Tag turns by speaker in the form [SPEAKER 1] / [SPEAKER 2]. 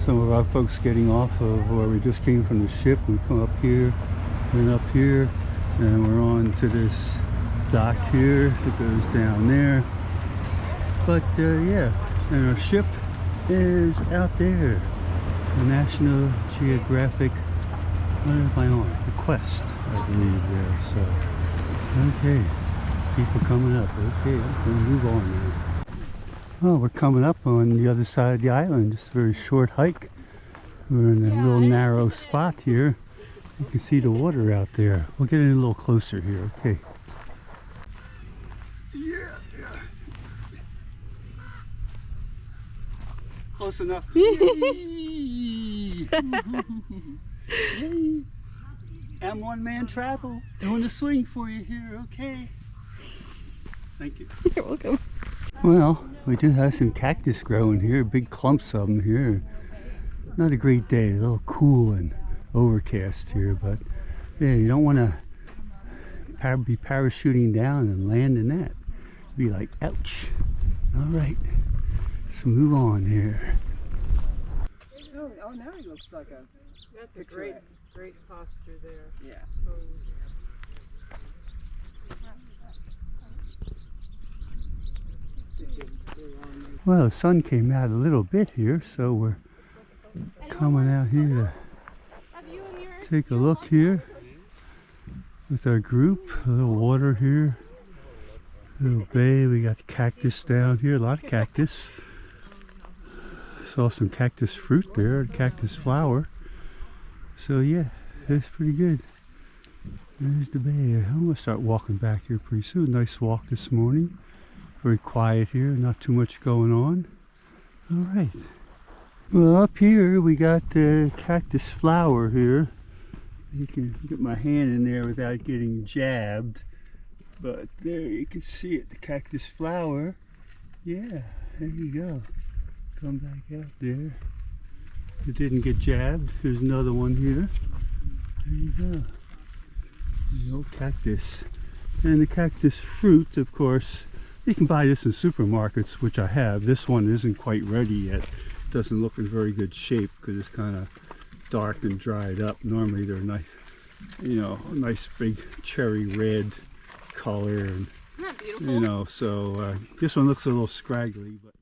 [SPEAKER 1] some of our folks getting off of where we just came from the ship. We come up here and up here, and we're on to this dock here that goes down there. But yeah, and our ship is out there. The National Geographic, what am I on? The Quest, I believe there. So, okay, people coming up. Okay, I'm gonna move on now. Oh, we're coming up on the other side of the island. Just a very short hike. We're in a little narrow spot here. You can see the water out there. We'll get in a little closer here, okay. Yeah. Close enough. Yay. And one-man travel. Doing the swing for you here, okay. Thank you.
[SPEAKER 2] You're welcome.
[SPEAKER 1] Well, we do have some cactus growing here, big clumps of them here. Not a great day, a little cool and overcast here, but yeah, you don't want to be parachuting down and land in that. Be like, ouch. All right, let's move on here.
[SPEAKER 3] Oh, now he looks like a...
[SPEAKER 4] That's a great posture there.
[SPEAKER 3] Yeah.
[SPEAKER 1] Well, the sun came out a little bit here, so we're coming out here to take a look here with our group. A little water here, a little bay. We got cactus down here, a lot of cactus. Saw some cactus fruit there, cactus flower. So yeah, it's pretty good. There's the bay. I'm gonna start walking back here pretty soon. Nice walk this morning. Very quiet here, not too much going on. All right. Well, up here we got the cactus flower here. You can get my hand in there without getting jabbed. But there you can see it, the cactus flower. Yeah, there you go. Come back out there. It didn't get jabbed. There's another one here. There you go. The old cactus. And the cactus fruit, of course, you can buy this in supermarkets, which I have. This one isn't quite ready yet. It doesn't look in very good shape because it's kind of dark and dried up. Normally they're nice, you know, nice big cherry red color, and
[SPEAKER 2] Isn't that beautiful?
[SPEAKER 1] you know. So this one looks a little scraggly, but